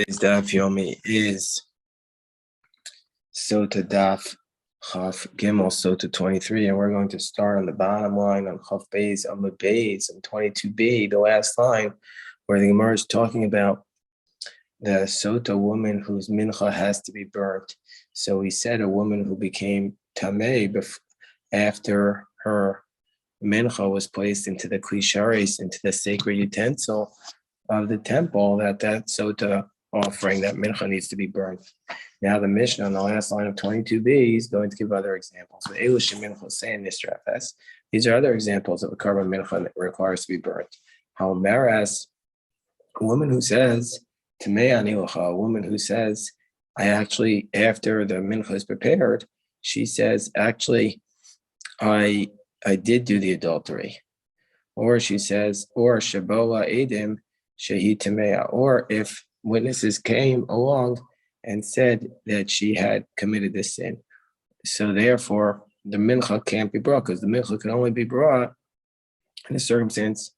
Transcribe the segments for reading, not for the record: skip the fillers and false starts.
Today's daf yomi is Sotah daf Chaf Gimel Sotah 23, and we're going to start on the bottom line on Chaf Beis Amud Beis and 22b, the last line, where the Gemara is talking about the Sotah woman whose mincha has to be burnt. So he said a woman who became tamei after her mincha was placed into the klisharis, into the sacred utensil of the temple, that Sotah offering, that mincha, needs to be burned. Now the Mishnah on the last line of 22b is going to give other examples. These are other examples of a carbon mincha that requires to be burnt. How Maras, a woman who says, a woman who says, I actually, after the mincha is prepared, she says, actually, I did do the adultery. Or she says, or shaboa edim shehi tamea, or if witnesses came along and said that she had committed this sin. So therefore, the mincha can't be brought, because the mincha can only be brought in a circumstance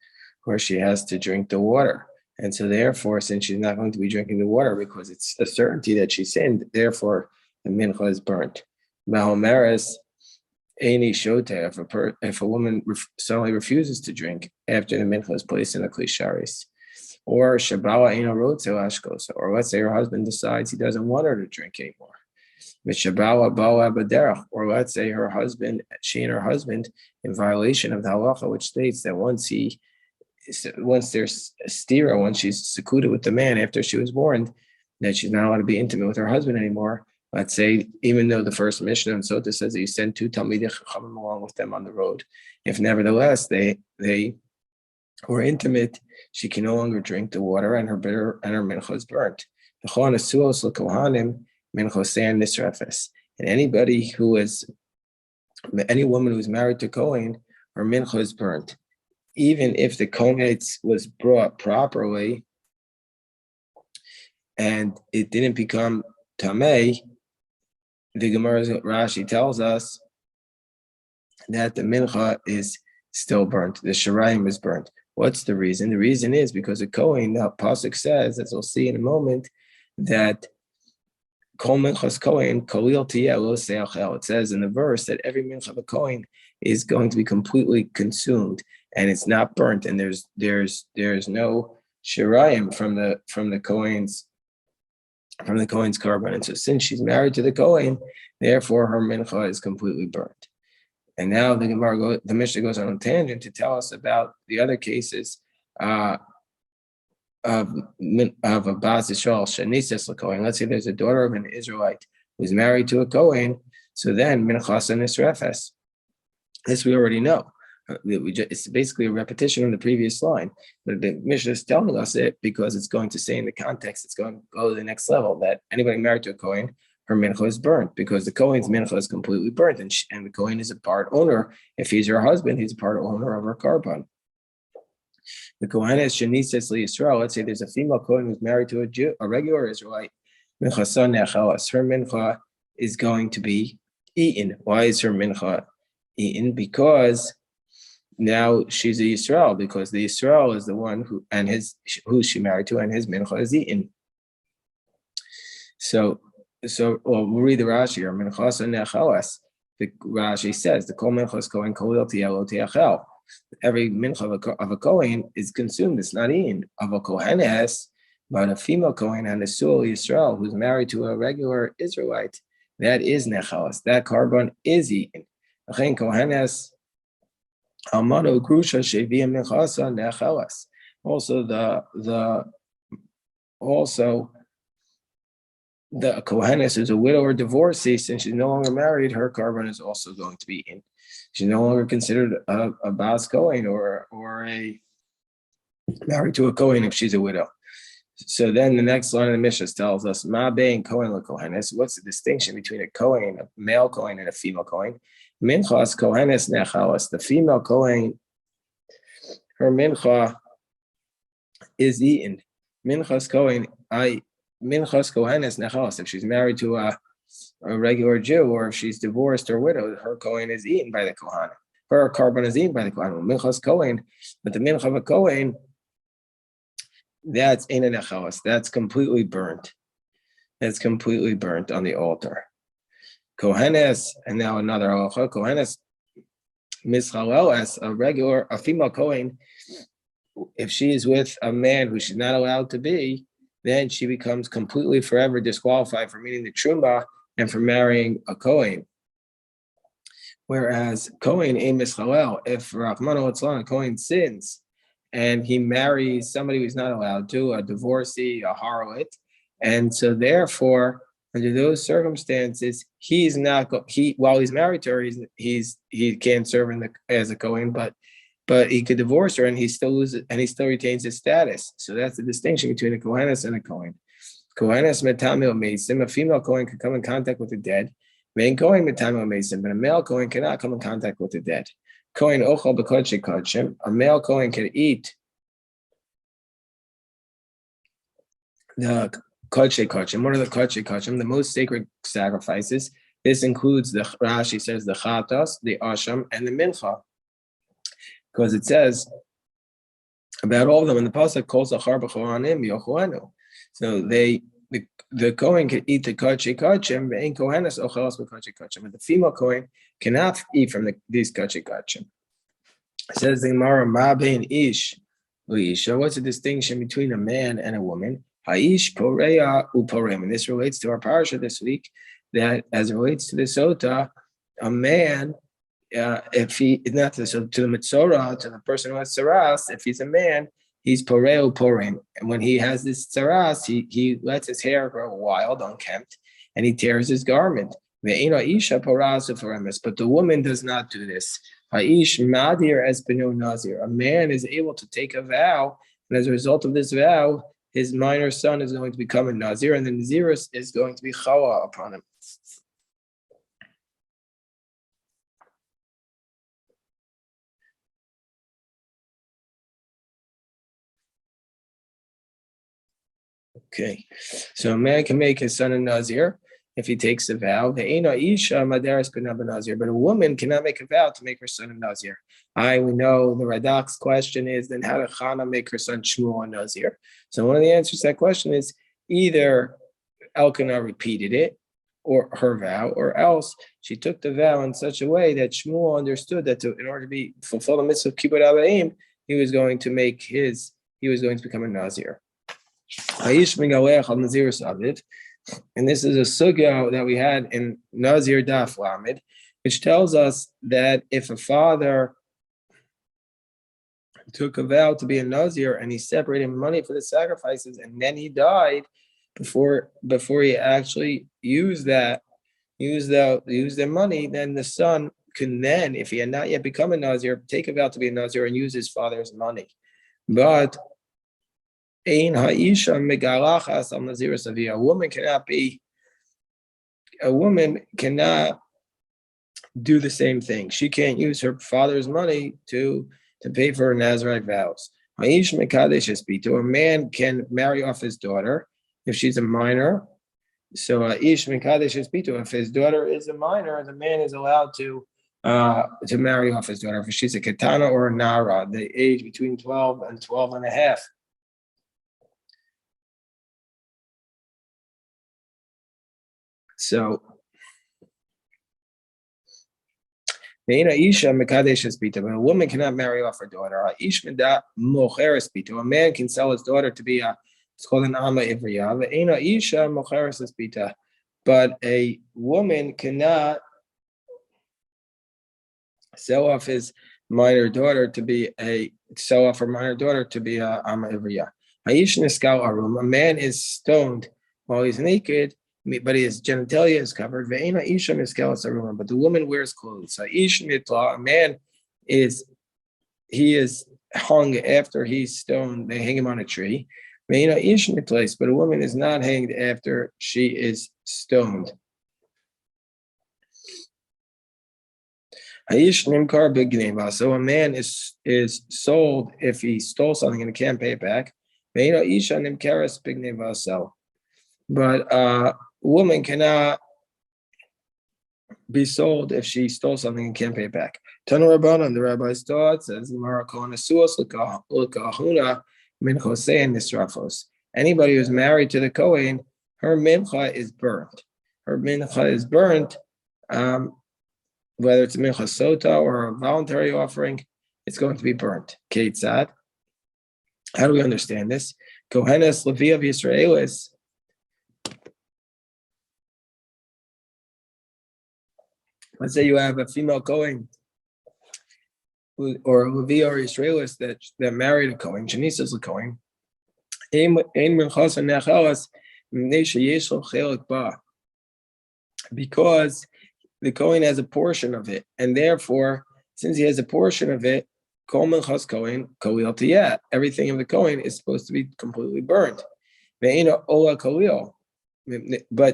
where she has to drink the water. And so therefore, since she's not going to be drinking the water because it's a certainty that she sinned, therefore the mincha is burnt. Mahomeres Aini Sotah, if a woman suddenly refuses to drink after the mincha is placed in the klisharis, or Shabala Aina Rotzel Ashkosa, or let's say her husband decides he doesn't want her to drink anymore. Shabala Bala Baderach, or let's say she and her husband, in violation of the halacha, which states that once there's stira, once she's secluded with the man after she was warned that she's not allowed to be intimate with her husband anymore. Let's say, even though the first Mishnah in Sotah says that you send two Talmidei Chachamim along with them on the road, if nevertheless they were intimate, she can no longer drink the water, and her mincha is burnt. And any woman who's married to Kohen, her mincha is burnt, even if the kohetz was brought properly and it didn't become tamei. The Gemara Rashi tells us that the mincha is still burnt. The shirayim is burnt. What's the reason? The reason is because the Kohen, the pasuk says, as we'll see in a moment, that kol minchas Kohen kolil tiyeh lo seachel. It says in the verse that every mincha of a Kohen is going to be completely consumed, and it's not burnt, and there's no shirayim from the Kohen's carbon. And so since she's married to the Kohen, therefore her mincha is completely burnt. And now the Mishnah goes on a tangent to tell us about the other cases of a Bas Yisrael Shanises LaKohen. Let's say there's a daughter of an Israelite who's married to a Kohen, so then minchas nisrefes. This we already know. It's basically a repetition of the previous line, but the Mishnah is telling us it because it's going to say in the context, it's going to go to the next level, that anybody married to a Kohen, her mincha is burnt, because the Kohen's mincha is completely burnt, and the Kohen is a part owner. If he's her husband, he's a part owner of her carbon. The Kohen is Shanises Yisrael. Let's say there's a female Kohen who's married to a regular Israelite. Minchasan nechalas. Her mincha is going to be eaten. Why is her mincha eaten? Because now she's a Yisrael, because the Yisrael is the one who she married to, and his mincha is eaten. So we'll read the Rashi here. Minchas nechalas. The Rashi says the kol minchas Kohen kolil tiyeh lo tiachel. Every mincha of a Kohen is consumed; it's not eaten. Of a Kohenes, but a female Kohen and a Sul Yisrael who's married to a regular Israelite, that is nechalas. That carbon is eaten. Achen Kohenes. Almano grusha shevia minchasa nechalas. Also the Kohenes is a widow or divorcee. Since she's no longer married, her carbon is also going to be eaten. She's no longer considered a Bas Kohen or a married to a Kohen if she's a widow. So then the next line of the Mishnah tells us, Ma bein Kohen la Kohenes. What's the distinction between a Kohen, a male Kohen, and a female Kohen? Minchas Kohenes nechalas. The female Kohen, her mincha is eaten. Minchas Kohenes nechalas. If she's married to a regular Jew, or if she's divorced or widowed, her Kohen is eaten by the Kohen. Her carbon is eaten by the Kohen. Minchas Kohen, but the mincha of a Kohen that's in an echalas. That's completely burnt. That's completely burnt on the altar. Kohenes, and now another halacha. Kohenes mischaleles, a female Kohen, if she is with a man who she's not allowed to be, then she becomes completely forever disqualified from eating the truma and from marrying a Kohen. Whereas Kohen in mischalel, if Rahman al Kohen sins and he marries somebody who's not allowed to, a divorcee, a harlot, and so therefore, under those circumstances, he's not while he's married to her, he can't serve as a Kohen, but he could divorce her and he still loses and he still retains his status. So that's the distinction between a Kohenes and a Kohen. Kohenes metamil mesim, a female Kohen could come in contact with the dead. Main Kohen metamil mesim, but a male Kohen cannot come in contact with the dead. Kohen ochal b'kodshei kodshim, a male Kohen can eat the kodshei kodshim. What are the kodshei kodshim? The most sacred sacrifices. This includes the Rashi says the chatas, the asham, and the mincha. Because it says about all of them in the pasuk calls achar b'choranim yochuanu. So the Kohen can eat the kodshei kodshim, but in Kohenes ochelas b'kodshei kodshim. But the female Kohen cannot eat from these kodshei kodshim. It says the Gemara ma bein ish u'isha. What's the distinction between a man and a woman? Ha'ish poreya u'porem. And this relates to our parasha this week. That as it relates to the Sotah, a man. If he is not to the Mitzorah, to the person who has tzaras, if he's a man, he's poreo porim. And when he has this tzaras, he lets his hair grow wild, unkempt, and he tears his garment. But the woman does not do this. Ha'ish madir es benu nazir. A man is able to take a vow, and as a result of this vow, his minor son is going to become a nazir, and the nazirus is going to be chawa upon him. Okay, so a man can make his son a nazir if he takes a vow. But a woman cannot make a vow to make her son a nazir. We know the Radak's question is, then how did Chana make her son Shmuel a nazir? So one of the answers to that question is either Elkanah repeated it, or her vow, or else she took the vow in such a way that Shmuel understood that in order to fulfill the mitzvah of kibbut abayim, he was going to become a nazir. And this is a sugya that we had in Nazir Daf Lamed, which tells us that if a father took a vow to be a Nazir and he separated money for the sacrifices and then he died before he actually used the money, then the son can then, if he had not yet become a Nazir, take a vow to be a Nazir and use his father's money. But a woman cannot do the same thing. She can't use her father's money to pay for her Nazirite vows. A man can marry off his daughter if she's a minor. So if his daughter is a minor, the man is allowed to marry off his daughter. If she's a katana or a nara, the age between 12 and 12 and a half. So, but a woman cannot marry off her daughter. A man can sell his daughter to be it's called an ama ivriya. But a woman cannot sell off her minor daughter to be a ama ivriya. A man is stoned while he's naked, but his genitalia is covered. But the woman wears clothes. A man is hung after he's stoned. They hang him on a tree. But a woman is not hanged after she is stoned. So a man is sold if he stole something and can't pay it back. But a woman cannot be sold if she stole something and can't pay it back. Tanu Rabbanan, the rabbi's thought says, minchosei and nisrafos. Anybody who's married to the Kohen, her mincha is burnt. Her mincha is burnt, whether it's a mincha sotah or a voluntary offering, it's going to be burnt. Ketzad. How do we understand this? Kohenes Levi of Yisraelis. Let's say you have a female Kohen or a Levi or Israelis that married a Kohen, Janisas a Kohen. Because the Kohen has a portion of it, and therefore, since he has a portion of it, everything of the Kohen is supposed to be completely burned. But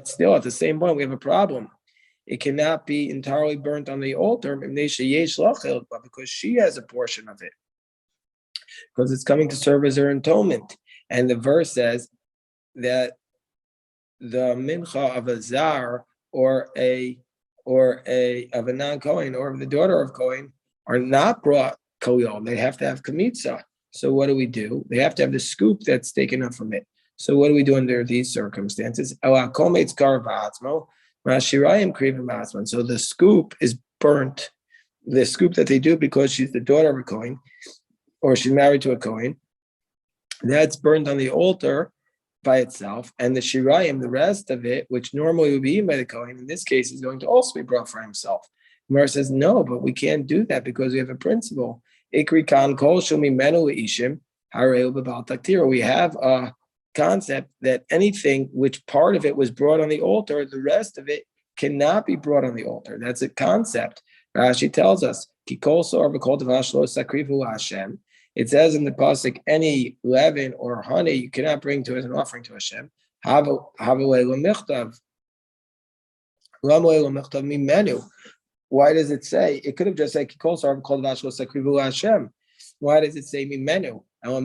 still, at the same point, we have a problem. It cannot be entirely burnt on the altar because she has a portion of it, because it's coming to serve as her atonement. And the verse says that the mincha of a zar or of a non-Kohen or of the daughter of Kohen are not brought koyol. They have to have kamitza. So what do? They have to have the scoop that's taken up from it. So what do we do under these circumstances? So the scoop is burnt. The scoop that they do because she's the daughter of a Kohen or she's married to a Kohen, that's burned on the altar by itself. And the shirayim, the rest of it, which normally would be eaten by the Kohen, in this case is going to also be brought for himself. Gemara says, no, but we can't do that because we have a principle. Ikri kan kol shumi menu ishim hareu b'bal taktira. We have a concept that anything which part of it was brought on the altar, the rest of it cannot be brought on the altar. That's a concept. Rashi tells us, Kikol sor v'kol devash lo sakrivu Hashem. It says in the pasuk, any leaven or honey you cannot bring to as an offering to Hashem. Why does it say? It could have just said Kikol sor v'kol devash lo sakrivu Hashem. Why does it say mimenu? So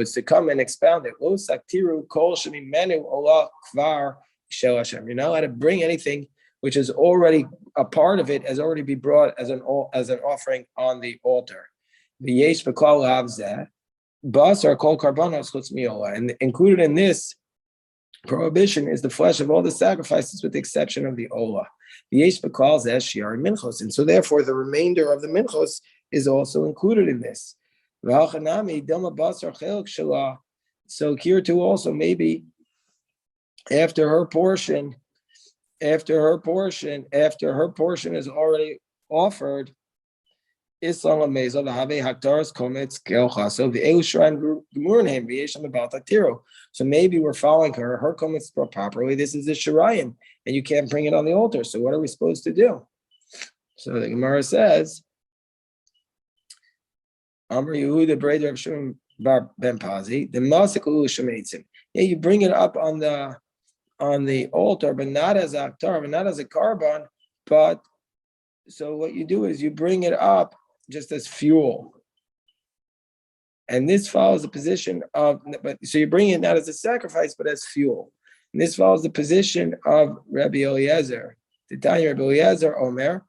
it's to come and expound it. You're not allowed to bring anything which is already a part of it, has already been brought as an offering on the altar. And included in this prohibition is the flesh of all the sacrifices with the exception of the olah. And so therefore the remainder of the minchos is also included in this. So here too also maybe after her portion is already offered, so maybe we're following her komets properly. This is the shirayim, and you can't bring it on the altar. So what are we supposed to do? So the Gemara says, Amr Yehuda Breder of Shimon Bar Ben Pazi, the Masik Ulu Shemaitzim. Yeah, you bring it up on the altar, but not as a aktar, but not as a carbon. But so what you do is you bring it up just as fuel, and this follows the position of. But so you bring it not as a sacrifice, but as fuel. And this follows the position of Rabbi Eliezer. The Tanya Rabbi Eliezer Omer.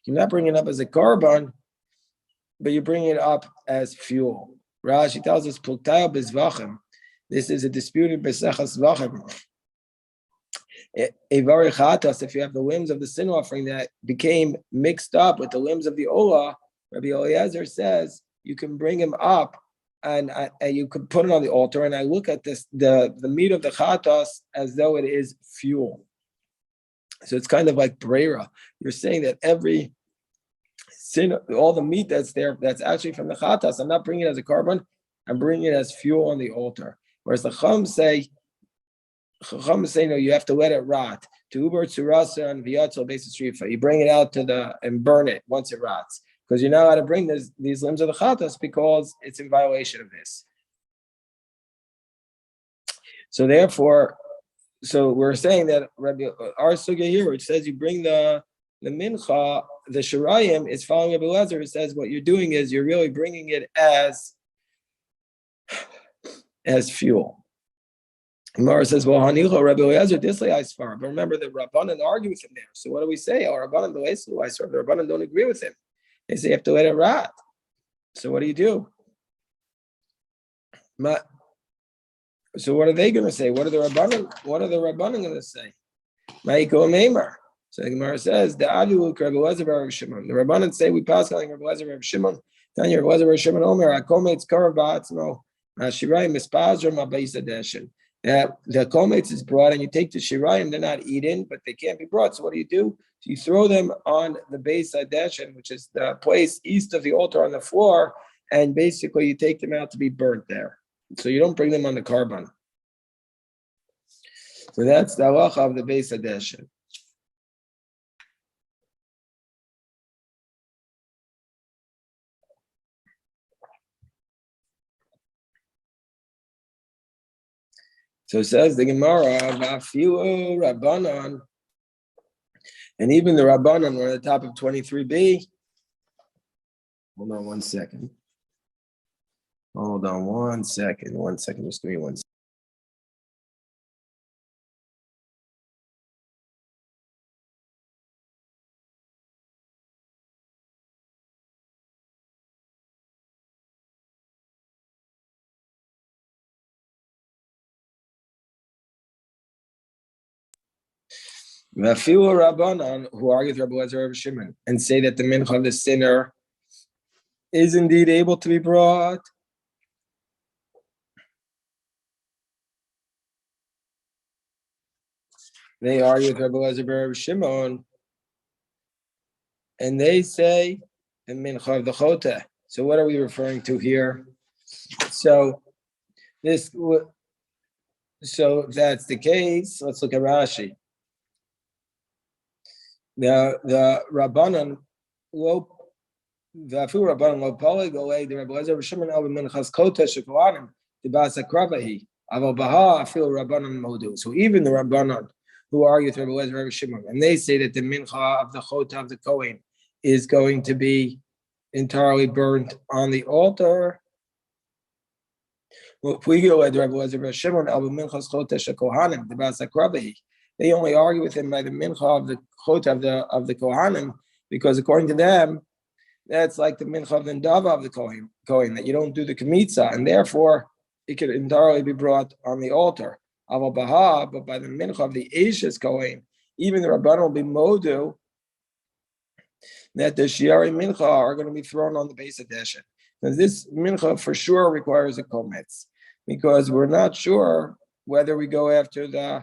You're not bringing it up as a carbon, but you bring it up as fuel. Rashi tells us, this is a disputed Besechas Zvachim. If you have the limbs of the sin offering that became mixed up with the limbs of the Olah, Rabbi Eliezer says you can bring him up and you can put it on the altar. And I look at this, the meat of the chatas as though it is fuel. So it's kind of like brera. You're saying that every sin, all the meat that's there, that's actually from the chatas, I'm not bringing it as a carbon, I'm bringing it as fuel on the altar. Whereas the Chacham say, no, you have to let it rot. To uber tzurasa and v'yatzel basis rifa. You bring it out and burn it once it rots, because you're not allowed to bring these limbs of the chatas because it's in violation of this. So therefore, we're saying that Rabbi our sugya here, which says you bring the mincha, the shirayim, is following Rabbi Eliezer, who says what you're doing is you're really bringing it as fuel. Gemara says, well, Hanicha, Rabbi Eliezer, dislay Isfar. But remember, the Rabbanan argue with him there. So what do we say? Oh, Rabbanan the Rabbanan don't agree with him. They say you have to let it rot. So what do you do? So what are they going to say? What are the Rabbanan going to say? Ma'iko Meimer. So the Gemara says the Adu Rabbi Lezer Rav Shimon. The Rabbanan say we pass calling Rabbi Lezer Rav Shimon. Tanya Rabbi Lezer Rav Shimon Omer Akometz Karav Ba'atzmo Shirayim Mispazra Ma'Beis Adeshin. The kometz is brought and you take the shirayim, they're not eaten, but they can't be brought. So what do? So you throw them on the Beis Hadeshin, which is the place east of the altar on the floor, and basically you take them out to be burnt there. So you don't bring them on the carbon. So that's the halacha of the Beis Hadeshin. So it says the Gemara, Vafilu Rabbanon, and even the Rabbanon were at the top of 23b. Hold on one second. Just give me 1 second. Vafilu Rabbanon, who argue with Rabbi Lezer Rav Shimon, and say that the mincha of the sinner is indeed able to be brought. They argue with Rabbi Lezer Rav Shimon, and they say the mincha of the Sotah. So what are we referring to here? So if that's the case, let's look at Rashi. The Rabbanan the Rabbanan lo poli golei the Rabbi Lezer Shimon al minchas kota shekohanim the basa kravahi aval baha afil Rabbanan modu. So even the Rabbanan who argue with Rabbi Lezer Shimon, and they say that the mincha of the chota of the kohen is going to be entirely burnt on the altar. Well, if we go at Rabbi Lezer Shimon al minchas kota shekohanim the basa kravahi. They only argue with him by the mincha of the chota of the kohanim, because according to them, that's like the mincha of the ndava of the kohen, that you don't do the kmitza, and therefore it could entirely be brought on the altar. Aval baha, but by the mincha of the Eishes kohen, even the Rabbanan will be modu that the shiari mincha are going to be thrown on the Beis Hadeshin. Now this mincha for sure requires a kometz, because we're not sure whether we go after the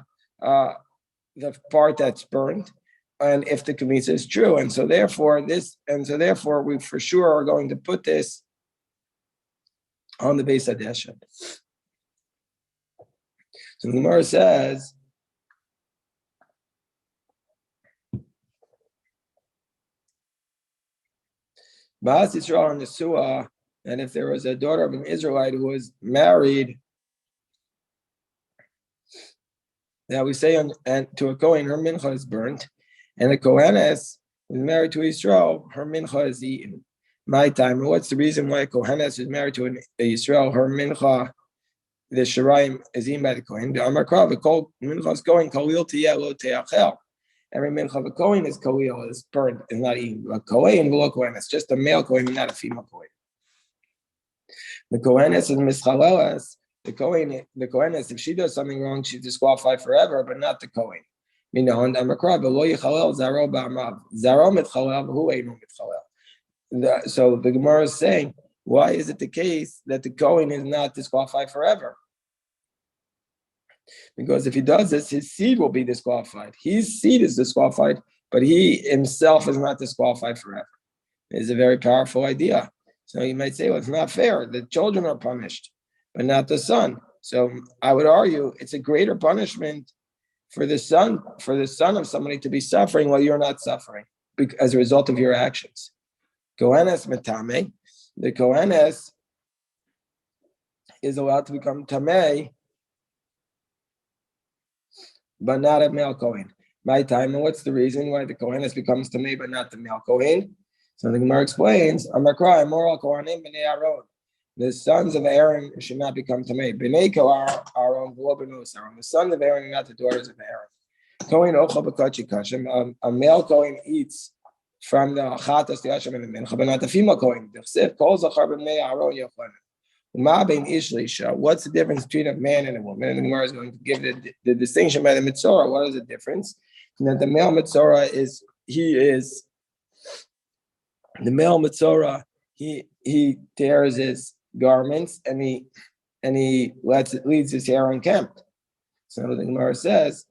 part that's burnt, and if the kmitza is true, and so therefore we for sure are going to put this on the Beis Hadeshin. So the Gemara says, Ba'as Yisrael and Nesua, and if there was a daughter of an Israelite who was married, that we say and to a Kohen, her mincha is burnt, and the Kohenes who is married to Yisrael, her mincha is eaten. My time. And what's the reason why a Kohenes is married to a Yisrael, her mincha, the Shirayim, is eaten by the Kohen? The Amakra, the mincha is going, Kalil Tiyah Lo Teachel. Every mincha of a Kohen is Kalil, is burnt and not eaten. A Kohen, below Kohen, it's just a male Kohen, not a female Kohen. The Kohenes is Mischalelas. The Kohenes, if she does something wrong, she's disqualified forever, but not the Kohen. So the Gemara is saying, why is it the case that the Kohen is not disqualified forever? Because if he does this, his seed will be disqualified. His seed is disqualified, but he himself is not disqualified forever. It's a very powerful idea. So you might say, well, it's not fair. The children are punished, but not the son. So I would argue it's a greater punishment for the son of somebody to be suffering while you're not suffering as a result of your actions. Kohenes metame, the Kohenes is allowed to become tamei, but not a male Kohen. My time, and what's the reason why the Kohenes becomes tamei but not the male Kohen? So the Gemara explains, Amakra, moral Kohanim b'nei Aaron. The sons of Aaron should not become tamei. B'nei Aaron, the sons of Aaron, not the daughters of Aaron. Kohen ochel b'kachi kashim. A male Kohen eats from the Chatas to Hashem and the Mincha, but not the female Kohen. What's the difference between a man and a woman? And the Gemara is going to give the distinction by the Mitzorah. What is the difference? And that the male Mitzorah he tears his garments and he leads his hair unkempt. So the Gemara says,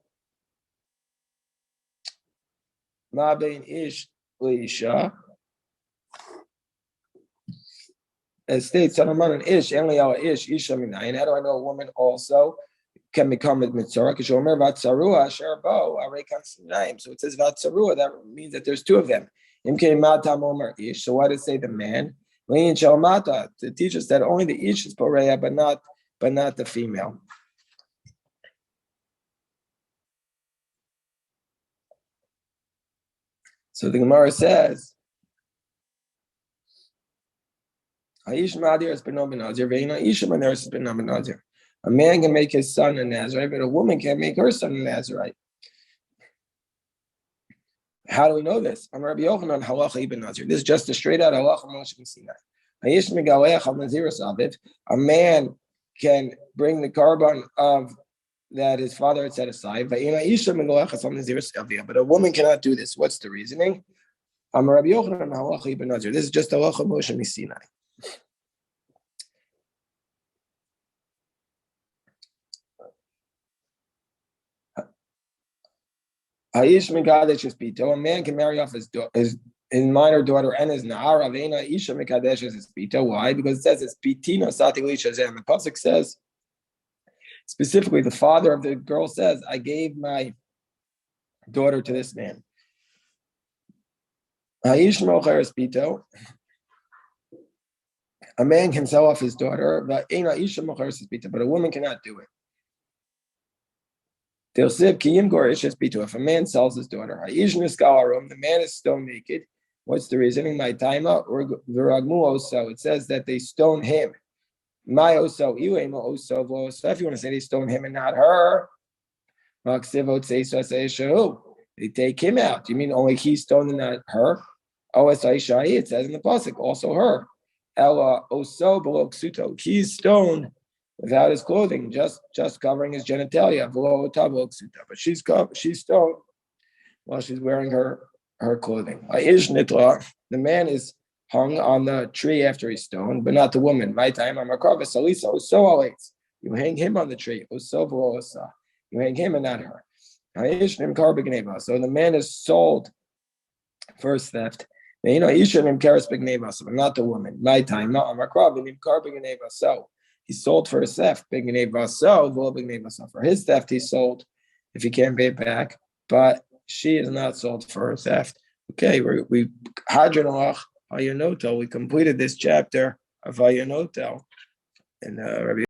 Ma bein ish leisha. It states, "Son of an ish, only ish isha minayin." How do I know a woman also can become a mitzvah? Because you'll remember vatzaruah sherbo arekan sinayim. So it says vatzaruah. That means that there's two of them. Imkei matam omer ish. So why does it say the man? Lein shalmata to teach us that only the ish is poreya, but not the female. So the Gemara says, a man can make his son a Nazarite, but a woman can't make her son a Nazarite. How do we know this? I'm Rabbi Yochanan halacha ibn Nazir. This is just a straight out halacha Moshe Sinai. A man can bring the carbon of that his father had set aside, but a woman cannot do this. What's the reasoning? I'm Rabbi Yochanan halacha ibn Nazir. This is just halacha Moshe Sinai. A man can marry off his minor daughter and his nahara. Why? Because it says it's pitina sati lishazem. The pasuk says specifically, the father of the girl says, "I gave my daughter to this man." A man can sell off his daughter, but a woman cannot do it. If a man sells his daughter, the man is stone naked. What's the reasoning? My taima or viragmu oso. It says that they stone him. My oso, oso. If you want to say they stone him and not her, they take him out. You mean only he's stoned and not her? It says in the pasuk also her. Ella oso below ksuto. He's stoned without his clothing, just covering his genitalia. But she's stoned while she's wearing her clothing. The man is hung on the tree after he's stoned, but not the woman. My time, I'm a kravis. You hang him on the tree. You hang him and not her. So the man is sold for his theft. But not the woman. My time, I'm a kravis. So he's sold for his theft. For his theft, he's sold if he can't pay it back. But she is not sold for her theft. Okay, we completed this chapter of Vayanotel. And Rabbi